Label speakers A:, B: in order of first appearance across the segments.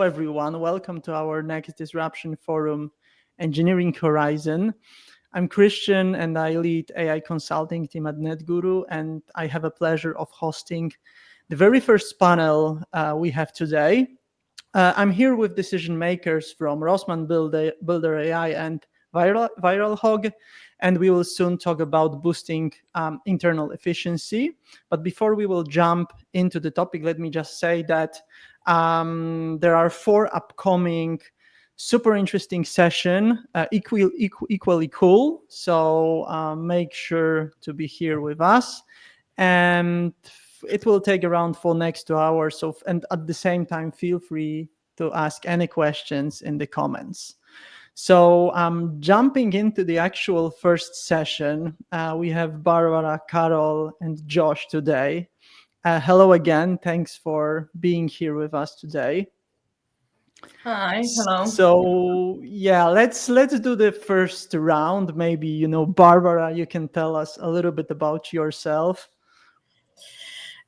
A: everyone. Welcome to our next Disruption Forum, Engineering Horizon. I'm Krystian and I lead AI consulting team at Netguru, and I have a pleasure of hosting the very first panel we have today. I'm here with decision makers from Rossmann, Builder.ai, and ViralHog, and we will soon talk about boosting internal efficiency. But before we will jump into the topic, let me just say that there are 4 upcoming super interesting session, equally cool. So make sure to be here with us, and it will take around for next 2 hours. So, and at the same time, feel free to ask any questions in the comments. So jumping into the actual first session, we have Barbara, Karol, and Josh today. Hello again. Thanks for being here with us today.
B: Hi, hello.
A: So yeah, let's do the first round. Maybe, Barbara, you can tell us a little bit about yourself.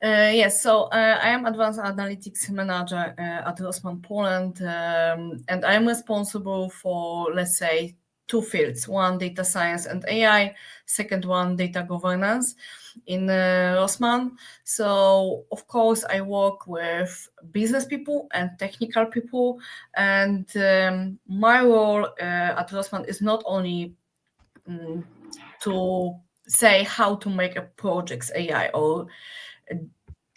B: Yes, so I am Advanced Analytics Manager at Rossmann Poland, and I am responsible for, let's say, 2 fields. One, data science and AI. Second one, data governance in Rossmann. So, of course, I work with business people and technical people. And my role at Rossmann is not only to say how to make a project's AI or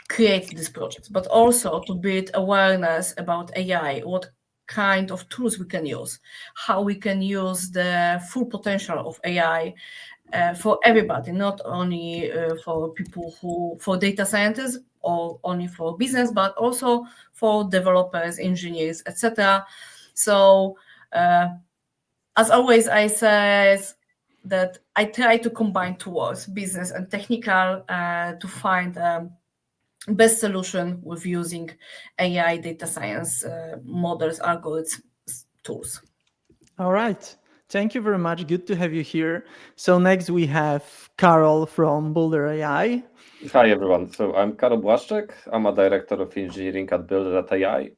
B: create these projects, but also to build awareness about AI, what kind of tools we can use, how we can use the full potential of AI for everybody, not only for data scientists or only for business, but also for developers, engineers, etc. So, as always, I say that I try to combine 2 worlds, business and technical, to find best solution with using AI, data science, models, algorithms, tools.
A: All right. Thank you very much. Good to have you here. So next we have Karol from Builder.ai.
C: Hi, everyone. So I'm Karol Blaszczyk. I'm a director of engineering at Builder.ai.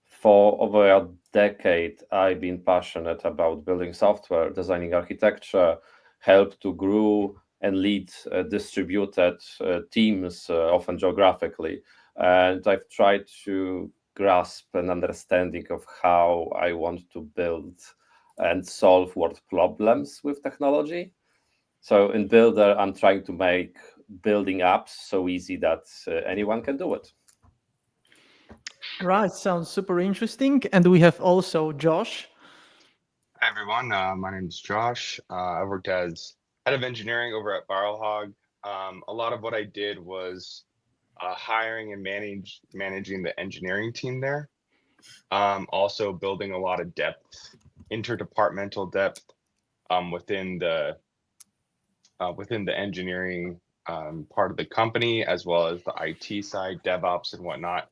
C: For over a decade, I've been passionate about building software, designing architecture, help to grow and lead distributed teams, often geographically. And I've tried to grasp an understanding of how I want to build and solve world problems with technology. So in Builder, I'm trying to make building apps so easy that anyone can do it.
A: Right, sounds super interesting. And we have also Josh.
D: Hi, everyone. My name is Josh. I worked as head of engineering over at ViralHog. A lot of what I did was hiring and managing the engineering team there. Also building a lot of depth, interdepartmental depth within the engineering part of the company, as well as the IT side, DevOps and whatnot.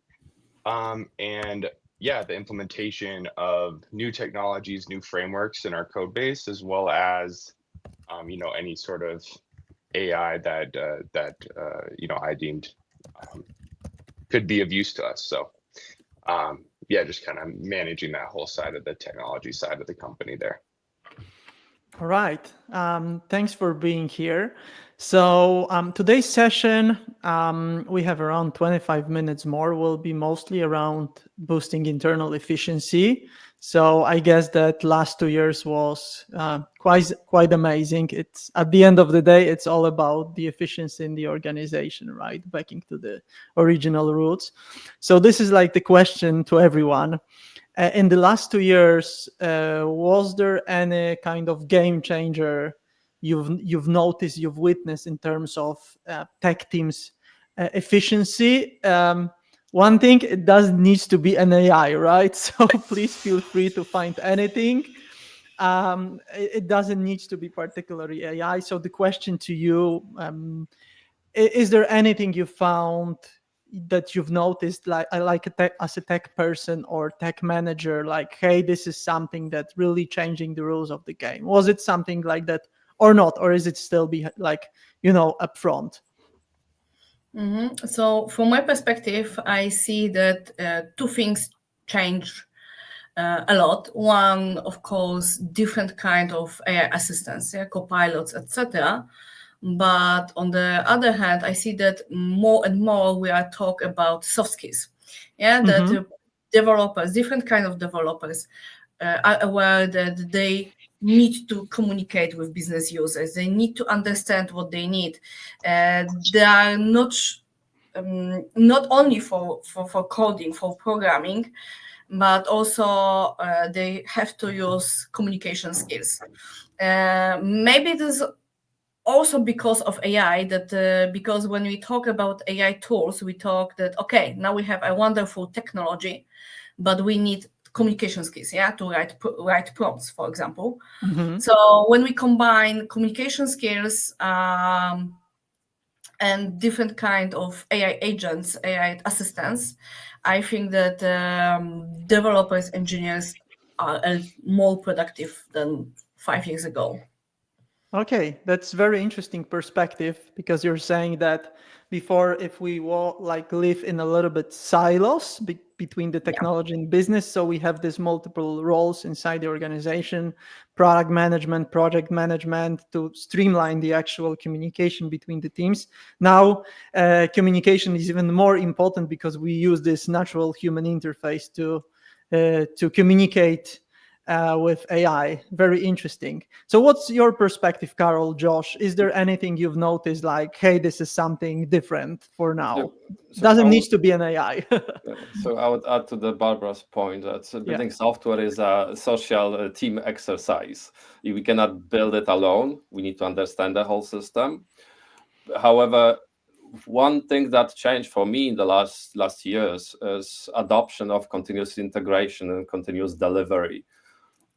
D: And yeah, the implementation of new technologies, new frameworks in our code base, as well as any sort of AI that I deemed could be of use to us. So yeah, just kind of managing that whole side of the technology side of the company there.
A: All right. Thanks for being here. So today's session, we have around 25 minutes more, will be mostly around boosting internal efficiency. So I guess that last 2 years was quite amazing. It's at the end of the day, it's all about the efficiency in the organization, right? Backing to the original roots. So this is like the question to everyone. In the last 2 years, was there any kind of game changer you've noticed, you've witnessed in terms of tech teams' efficiency? One thing, it doesn't need to be an AI, right? So please feel free to find anything. It doesn't need to be particularly AI. So the question to you, is there anything you found that you've noticed, like as a tech person or tech manager, like, hey, this is something that really changing the rules of the game? Was it something like that or not? Or is it still be like, upfront?
B: So from my perspective, I see that 2 things change a lot. One, of course, different kind of AI assistants, copilots, etc. But on the other hand, I see that more and more we are talk about soft skills. That developers, different kind of developers, are aware that they need to communicate with business users. They need to understand what they need. They are not only for coding, for programming, but also they have to use communication skills. Maybe it is also because of AI that because when we talk about AI tools, we talk that, okay, now we have a wonderful technology, but we need communication skills, to write prompts, for example. So when we combine communication skills and different kind of AI agents, AI assistants, I think that developers, engineers are more productive than 5 years ago.
A: Okay, that's very interesting perspective, because you're saying that before, if we live in a little bit silos between the technology and business, so we have these multiple roles inside the organization, product management, project management, to streamline the actual communication between the teams. Now, communication is even more important because we use this natural human interface to communicate with AI. Very interesting. So what's your perspective, Karol, Josh? Is there anything you've noticed like, hey, this is something different for now? Doesn't need to be an AI.
C: So I would add to the Barbara's point that building software is a social team exercise. We cannot build it alone. We need to understand the whole system. However, one thing that changed for me in the last years is adoption of continuous integration and continuous delivery,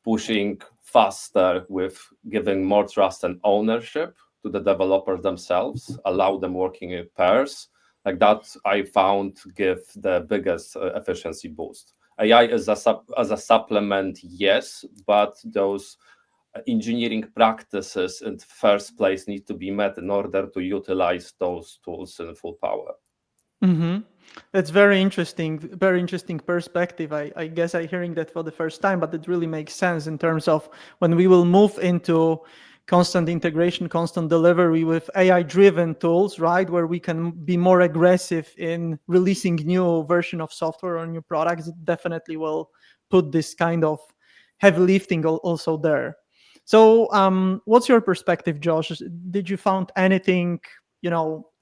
C: pushing faster with giving more trust and ownership to the developers themselves, allow them working in pairs. Like that, I found give the biggest efficiency boost. AI is as a supplement, yes, but those engineering practices in the first place need to be met in order to utilize those tools in full power.
A: That's very interesting perspective. I guess I'm hearing that for the first time, but it really makes sense in terms of when we will move into constant integration, constant delivery with AI-driven tools, right, where we can be more aggressive in releasing new version of software or new products. It definitely will put this kind of heavy lifting also there. So what's your perspective, Josh? Did you found anything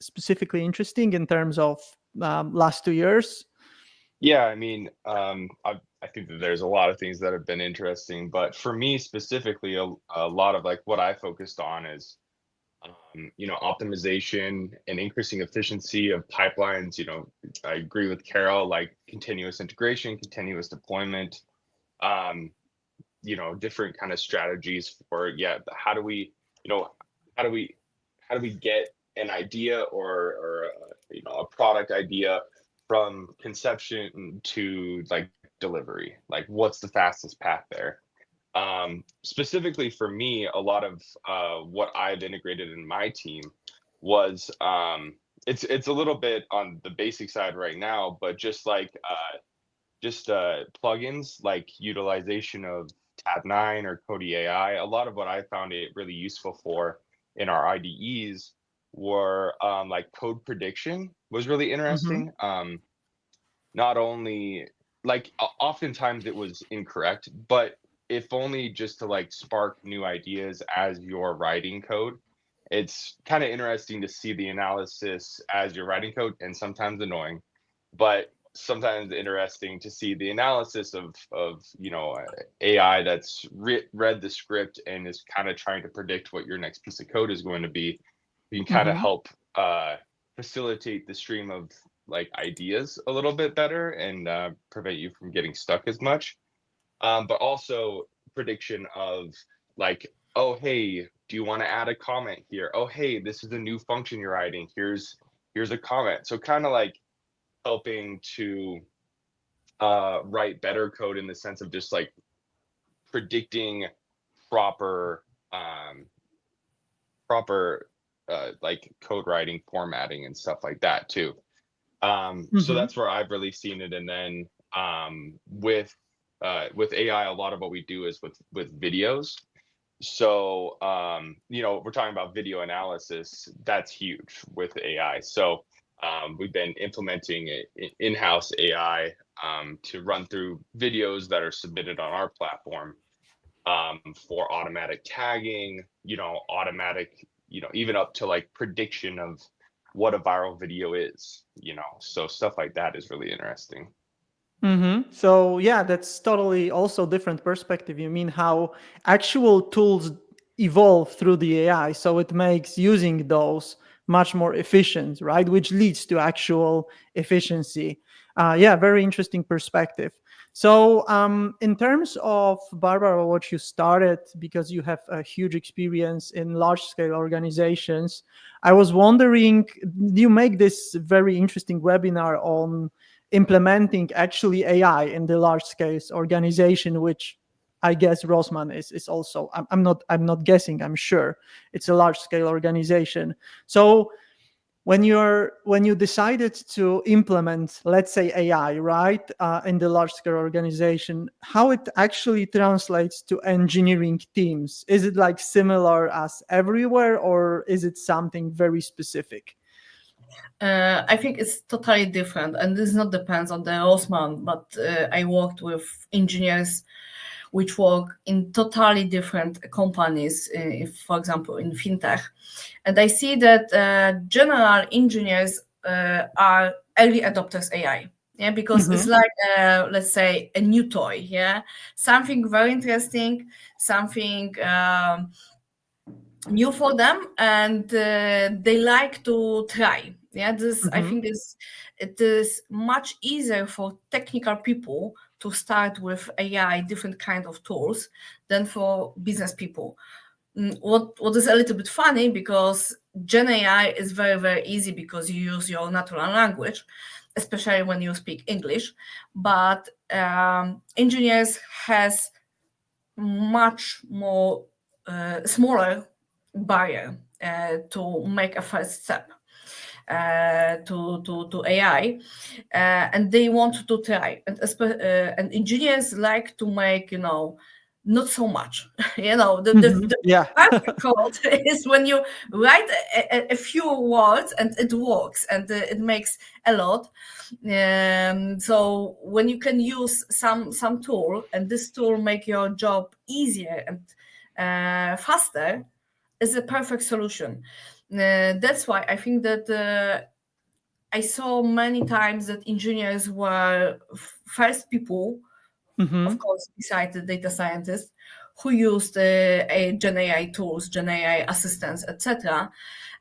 A: specifically interesting in terms of last 2 years?
D: Yeah, I mean, I think that there's a lot of things that have been interesting, but for me specifically, a lot of like what I focused on is, optimization and increasing efficiency of pipelines. I agree with Karol, like continuous integration, continuous deployment, different kind of strategies for, how do we get an idea or a product idea from conception to like delivery, like what's the fastest path there. Specifically for me, a lot of what I've integrated in my team was it's a little bit on the basic side right now, but just plugins like utilization of Tab9 or Code.ai. A lot of what I found it really useful for in our IDEs were like code prediction was really interesting. Not only like oftentimes it was incorrect, but if only just to like spark new ideas as you're writing code. It's kind of interesting to see the analysis as you're writing code, and sometimes annoying, but sometimes interesting to see the analysis of AI that's read the script and is kind of trying to predict what your next piece of code is going to be. You can kind of help facilitate the stream of like ideas a little bit better and prevent you from getting stuck as much. But also prediction of like, oh, hey, do you want to add a comment here? Oh, hey, this is a new function you're writing. Here's a comment. So kind of like helping to write better code in the sense of just like predicting proper like code writing, formatting, and stuff like that too. So that's where I've really seen it. And then with with AI, a lot of what we do is with videos. So, we're talking about video analysis. That's huge with AI. So we've been implementing in-house AI to run through videos that are submitted on our platform for automatic tagging, automatic, even up to like prediction of what a viral video is, so stuff like that is really interesting.
A: So yeah, that's totally also different perspective. You mean how actual tools evolve through the AI, so it makes using those much more efficient, right? Which leads to actual efficiency. Yeah, very interesting perspective. So in terms of Barbara, what you started, because you have a huge experience in large scale organizations, I was wondering, you make this very interesting webinar on implementing actually AI in the large scale organization, which I guess Rossmann is also. I'm not guessing. I'm sure it's a large scale organization. So when you decided to implement, let's say, AI, right, in the large scale organization, how it actually translates to engineering teams? Is it like similar as everywhere, or is it something very specific?
B: I think it's totally different, and this not depends on the Rossmann, but I worked with engineers which work in totally different companies, if, for example, in fintech. And I see that general engineers are early adopters AI. Yeah, because it's like, let's say, a new toy. Yeah, something very interesting, something new for them, and they like to try. Yeah, this I think it is much easier for technical people to start with AI, different kind of tools, than for business people. What is a little bit funny, because Gen AI is very, very easy because you use your natural language, especially when you speak English. But engineers has much more smaller barrier to make a first step to AI, and they want to try. And engineers like to make, not so much. The perfect code is when you write a few words and it works, and it makes a lot. So when you can use some tool, and this tool make your job easier and faster, is a perfect solution. That's why I think that I saw many times that engineers were first people, of course, besides the data scientists, who used Gen AI tools, Gen AI assistants, etc.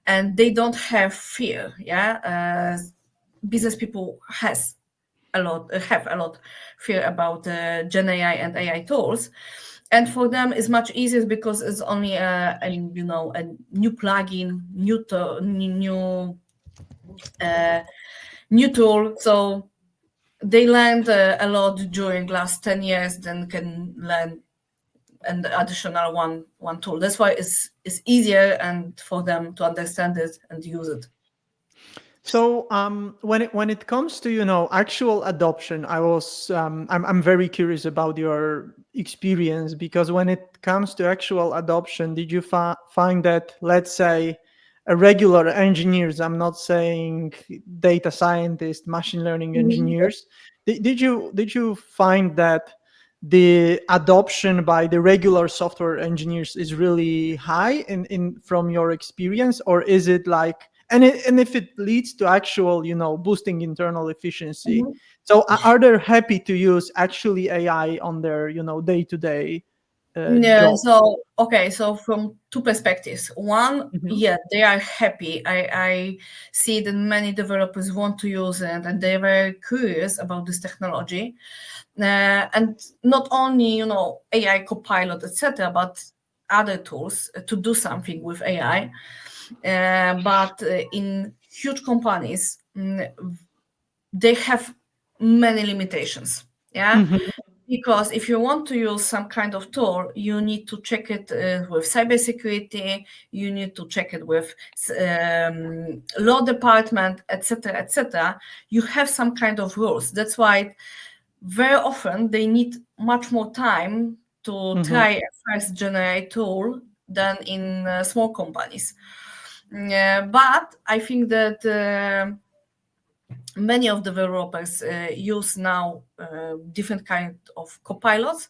B: And they don't have fear. Yeah, business people have a lot fear about Gen AI and AI tools. And for them, it's much easier because it's only a new plugin, new tool. So they learned a lot during last 10 years, then can learn an additional one tool. That's why it's easier and for them to understand it and use it.
A: So when it comes to actual adoption, I'm very curious about your experience, because when it comes to actual adoption, did you find that, let's say, a regular engineers, I'm not saying data scientists, machine learning engineers, did you find that the adoption by the regular software engineers is really high in from your experience, or is it like, and if it leads to actual boosting internal efficiency, so are they happy to use actually AI on their day-to-day job?
B: So from two perspectives. One, yeah, they are happy. I see that many developers want to use it, and they're very curious about this technology, and not only AI Copilot, etc., but other tools to do something with AI. But in huge companies, they have many limitations. Yeah. Because if you want to use some kind of tool, you need to check it with cybersecurity, you need to check it with law department, etc., etc. You have some kind of rules. That's why very often they need much more time to try a first generate tool than in small companies. But I think that many of the developers use now different kind of copilots,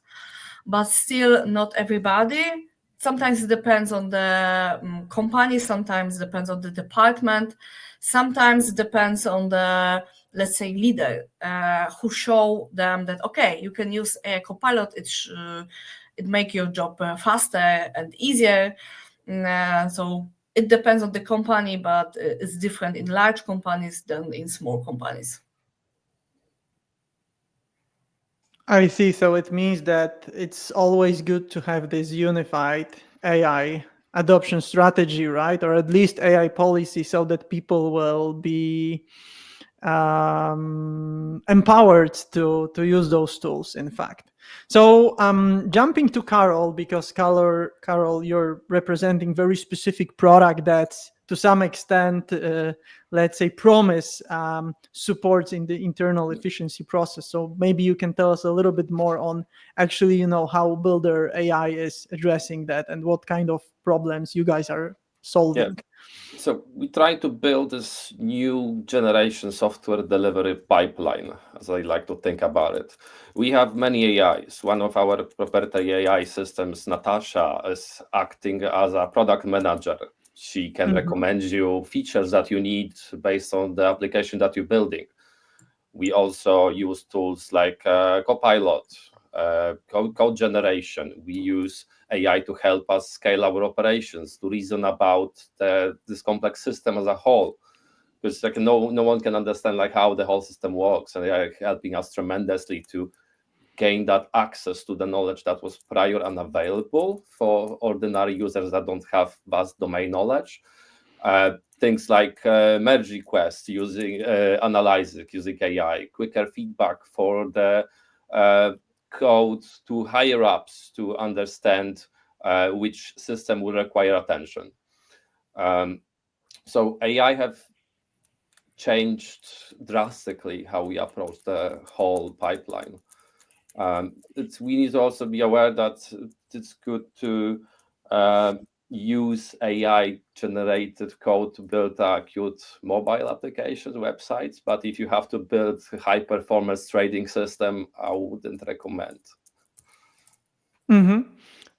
B: but still not everybody. Sometimes it depends on the company, sometimes it depends on the department, sometimes it depends on the, let's say, leader who show them that, okay, you can use a copilot, it make your job faster and easier. So it depends on the company, but it's different in large companies than in small companies.
A: I see. So it means that it's always good to have this unified AI adoption strategy, right? Or at least AI policy, so that people will be empowered to use those tools, in fact. So jumping to Karol, because Karol, you're representing very specific product that's to some extent, let's say, promise supports in the internal efficiency process. So maybe you can tell us a little bit more on actually, how Builder.ai is addressing that and what kind of problems you guys are solving.
C: Yeah. So we try to build this new generation software delivery pipeline, as I like to think about it. We have many AIs. One of our proprietary AI systems, Natasha, is acting as a product manager. She can recommend you features that you need based on the application that you're building. We also use tools like Copilot, code generation. We use AI to help us scale our operations, to reason about this complex system as a whole. Because no one can understand how the whole system works, and they are helping us tremendously to gain that access to the knowledge that was prior unavailable for ordinary users that don't have vast domain knowledge. Things like merge requests using analysis, using AI, quicker feedback for the code to higher ups to understand which system will require attention. So AI have changed drastically how we approach the whole pipeline. We need to also be aware that it's good to use AI-generated code to build cute mobile applications, websites. But if you have to build a high-performance trading system, I wouldn't recommend.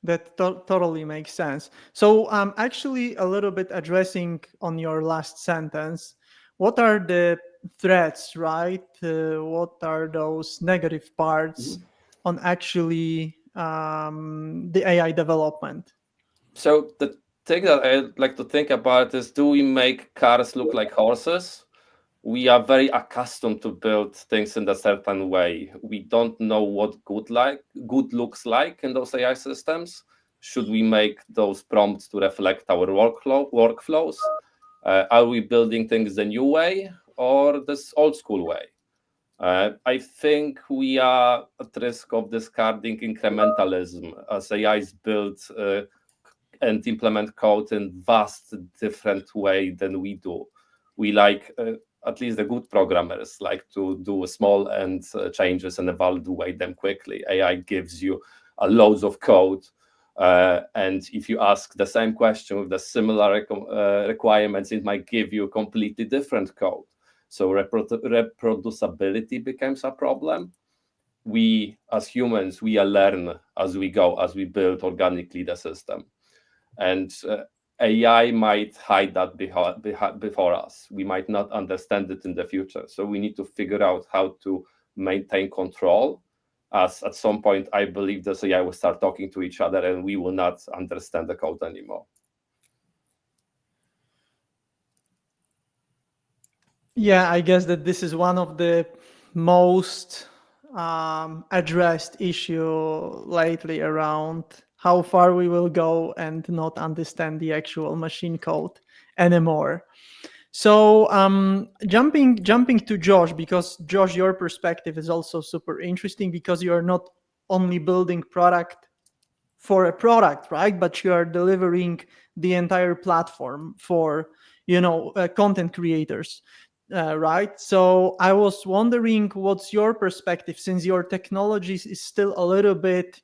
A: That totally makes sense. So actually a little bit addressing on your last sentence, what are the threats, right? What are those negative parts on actually the AI development?
C: So the thing that I like to think about is, do we make cars look like horses? We are very accustomed to build things in a certain way. We don't know what good looks like in those AI systems. Should we make those prompts to reflect our workflows? Are we building things the new way or this old school way? I think we are at risk of discarding incrementalism as AI is built and implement code in vast different way than we do. We at least the good programmers like to do small and changes and evaluate them quickly. AI gives you loads of code, and if you ask the same question with the similar requirements, it might give you completely different code. So reproducibility becomes a problem. We as humans, we learn as we go, as we build organically the system. And AI might hide that before us. We might not understand it in the future. So we need to figure out how to maintain control, as at some point, I believe this AI will start talking to each other and we will not understand the code anymore.
A: Yeah, I guess that this is one of the most addressed issue lately around how far we will go and not understand the actual machine code anymore. So jumping to Josh, because Josh, your perspective is also super interesting, because you are not only building product for a product, right? But you are delivering the entire platform for content creators. right? So I was wondering, what's your perspective, since your technology is still a little bit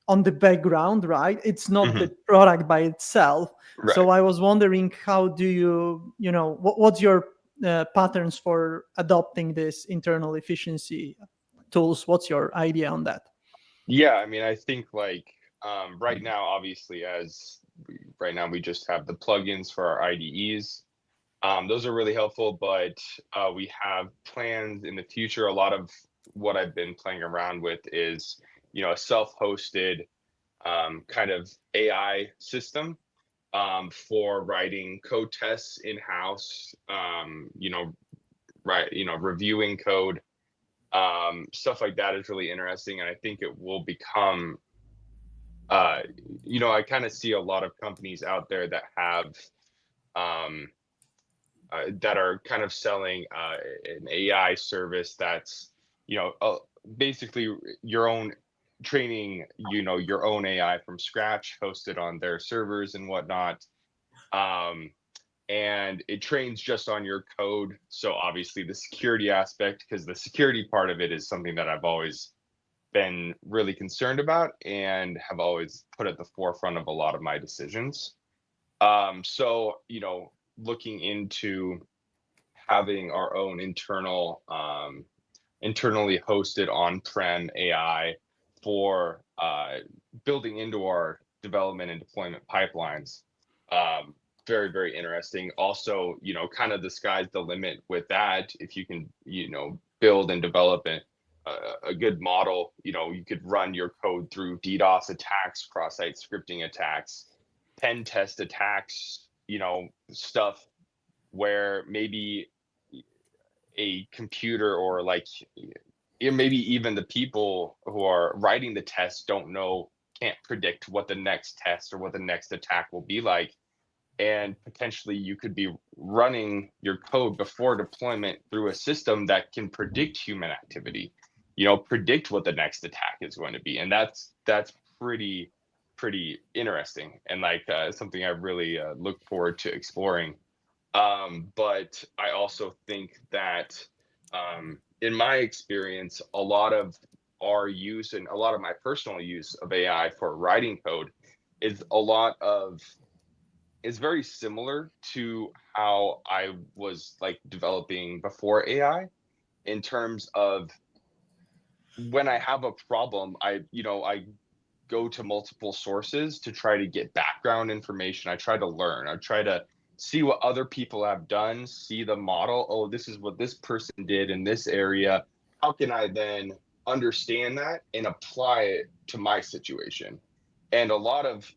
A: on the background, right? It's not the product by itself.
D: Right.
A: So I was wondering, how do what's your patterns for adopting this internal efficiency tools? What's your idea on that?
D: Yeah, I mean, I think like right now, obviously, right now we just have the plugins for our IDEs. Those are really helpful, but we have plans in the future. A lot of what I've been playing around with is, a self-hosted kind of AI system for writing code tests in-house, reviewing code, stuff like that is really interesting. And I think it will become, I kind of see a lot of companies out there that have, that are kind of selling an AI service that's, basically your own training, your own AI from scratch, hosted on their servers and whatnot. And it trains just on your code. So obviously the security aspect, because the security part of it is something that I've always been really concerned about and have always put at the forefront of a lot of my decisions. So, looking into having our own internally hosted on-prem AI for building into our development and deployment pipelines. Very, very interesting. Also, kind of the sky's the limit with that. If you can, build and develop a good model, you could run your code through DDoS attacks, cross-site scripting attacks, pen test attacks, stuff where maybe a computer or maybe even the people who are writing the test can't predict what the next test or what the next attack will be like. And potentially you could be running your code before deployment through a system that can predict human activity, predict what the next attack is going to be. And that's pretty interesting, and something I really look forward to exploring. But I also think that in my experience, a lot of our use and a lot of my personal use of AI for writing code is very similar to how I was developing before AI, in terms of when I have a problem, I go to multiple sources to try to get background information. I try to learn. I try to see what other people have done, see the model. Oh, this is what this person did in this area. How can I then understand that and apply it to my situation? And a lot of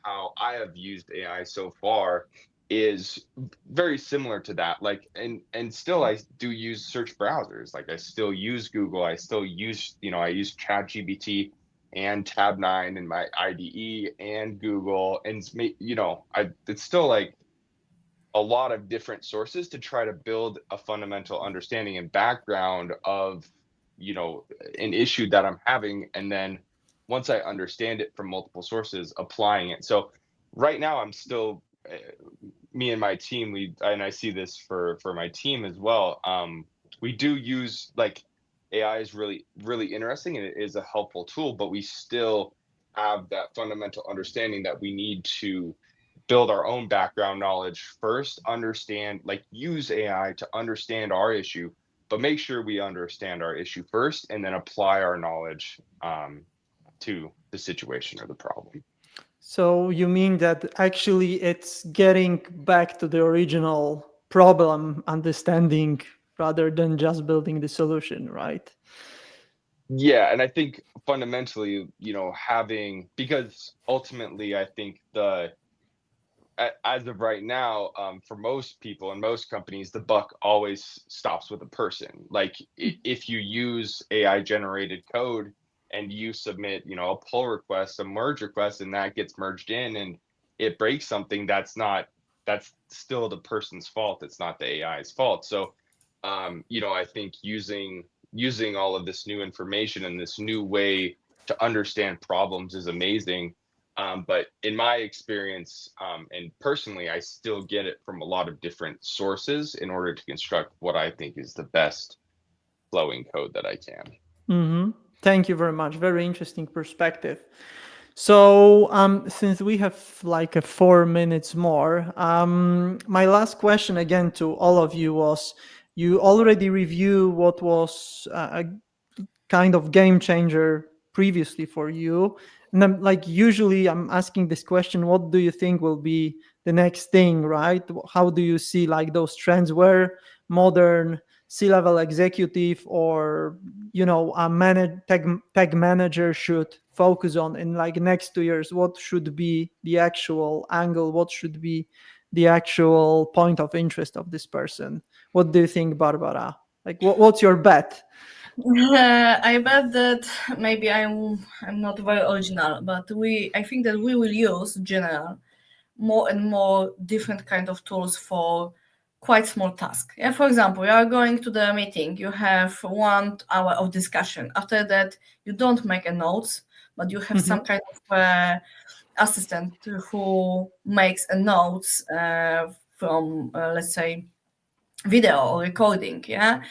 D: how I have used AI so far is very similar to that. And still I do use search browsers. I still use Google. I still use, I use ChatGPT and Tab9 in my IDE and Google, and it's still a lot of different sources to try to build a fundamental understanding and background of an issue that I'm having, and then once I understand it from multiple sources, applying it. So right now I'm still me and my team, and I see this for my team as well, we do use AI is really, really interesting, and it is a helpful tool, but we still have that fundamental understanding that we need to build our own background knowledge first, use AI to understand our issue, but make sure we understand our issue first and then apply our knowledge to the situation or the problem.
A: So you mean that actually it's getting back to the original problem understanding rather than just building the solution, right?
D: Yeah, and I think fundamentally, because ultimately I think as of right now, for most people and most companies, the buck always stops with a person. If you use AI generated code and you submit, a pull request, a merge request, and that gets merged in and it breaks something, that's still the person's fault. It's not the AI's fault. So, I think using all of this new information and this new way to understand problems is amazing. But in my experience, and personally, I still get it from a lot of different sources in order to construct what I think is the best flowing code that I can.
A: Mm-hmm. Thank you very much. Very interesting perspective. So, since we have like 4 minutes more, my last question again to all of you was: you already review what was a kind of game changer previously for you, and I'm like usually I'm asking this question: what do you think will be the next thing, right? How do you see like those trends where modern C-level executive or a tech manager should focus on in like next 2 years? What should be the actual angle? What should be the actual point of interest of this person? What do you think, Barbara? Like what's your bet?
B: I bet that maybe I'm not very original, but I think that we will use general more and more different kind of tools for quite small tasks. Yeah, for example, you are going to the meeting, you have 1 hour of discussion. After that, you don't make a notes, but you have some kind of assistant who makes a notes from let's say video or recording, yeah,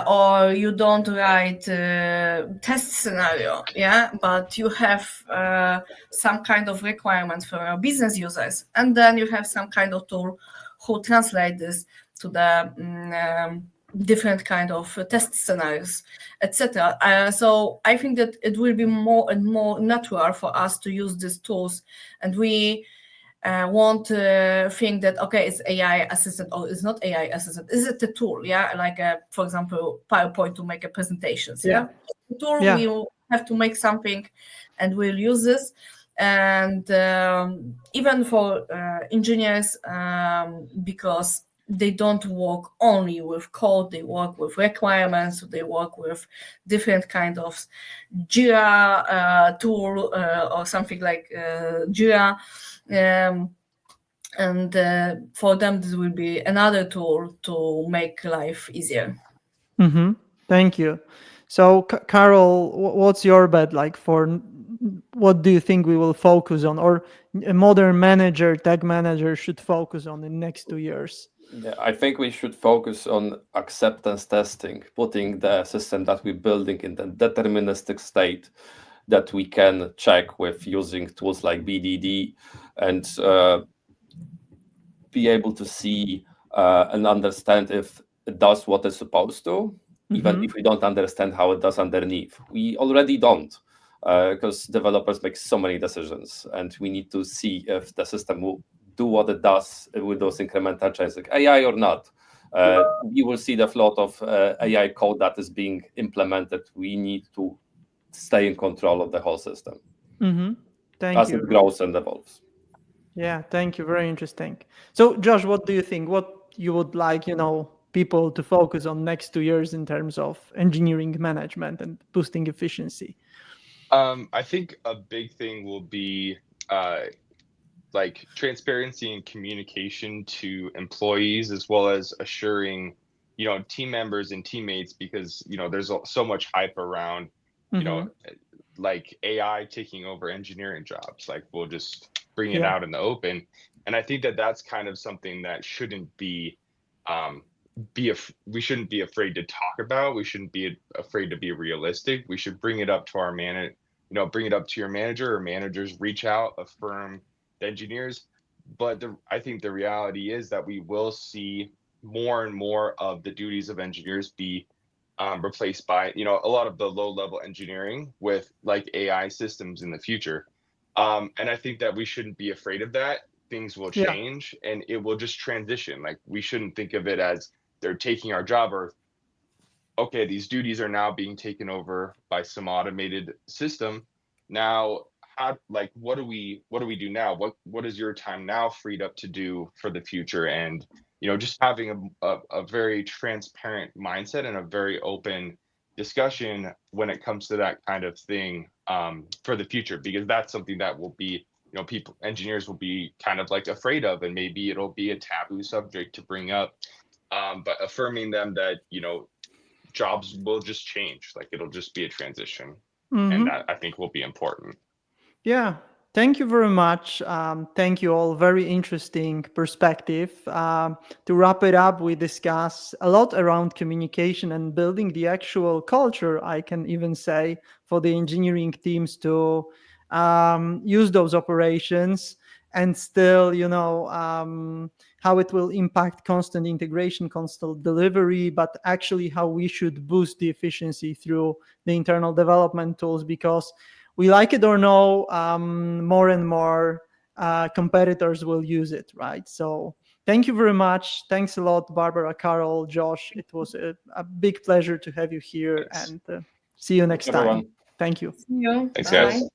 B: or you don't write test scenario, yeah, but you have some kind of requirements for your business users, and then you have some kind of tool who translate this to the different kind of test scenarios, etc. So I think that it will be more and more natural for us to use these tools, and we won't think that okay, it's AI assistant or it's not AI assistant. Is it a tool? Yeah, like for example, PowerPoint to make a presentations. Yeah, the tool we will have to make something, and we'll use this. And even for engineers, because they don't work only with code, they work with requirements, they work with different kind of Jira tool or something like Jira. And for them, this will be another tool to make life easier.
A: Mm-hmm. Thank you. So, Karol, what's your bet like for what do you think we will focus on, or a modern manager, tech manager should focus on in the next 2 years?
C: Yeah, I think we should focus on acceptance testing, putting the system that we're building in the deterministic state that we can check with using tools like BDD and be able to see and understand if it does what it's supposed to, even if we don't understand how it does underneath. We already don't, because developers make so many decisions, and we need to see if the system will do what it does with those incremental changes, like AI or not. You will see the float of AI code that is being implemented. We need to stay in control of the whole system
A: Thank you.
C: It grows and evolves.
A: Yeah, thank you. Very interesting. So, Josh, what do you think? What you would like, people to focus on next 2 years in terms of engineering management and boosting efficiency?
D: I think a big thing will be like transparency and communication to employees, as well as assuring, team members and teammates, because, there's so much hype around, like AI taking over engineering jobs. Like we'll just bring it out in the open. And I think that that's kind of something that shouldn't be we shouldn't be afraid to talk about. We shouldn't be afraid to be realistic. We should bring it up to our bring it up to your manager, or managers reach out, affirm the engineers. But I think the reality is that we will see more and more of the duties of engineers be replaced by, a lot of the low level engineering with like AI systems in the future. And I think that we shouldn't be afraid of that. Things will change and it will just transition. Like we shouldn't think of it as they're taking our job, or okay, these duties are now being taken over by some automated system. Now, what do we do now? What is your time now freed up to do for the future? And just having a very transparent mindset and a very open discussion when it comes to that kind of thing for the future, because that's something that will be, engineers will be kind of like afraid of, and maybe it'll be a taboo subject to bring up. But affirming them that, jobs will just change, like it'll just be a transition. And that I think will be important.
A: Yeah, Thank you very much. Thank you all. Very interesting perspective. To wrap it up, we discuss a lot around communication and building the actual culture, I can even say, for the engineering teams to use those operations and still, how it will impact constant integration, constant delivery, but actually how we should boost the efficiency through the internal development tools, because we like it or no, more and more competitors will use it, right? So thank you very much. Thanks a lot, Barbara, Karol, Josh. It was a big pleasure to have you here.
D: Thanks.
A: And see you next time.
C: Everyone.
A: Thank you.
B: See you.
D: Thanks,
B: Bye.
D: guys.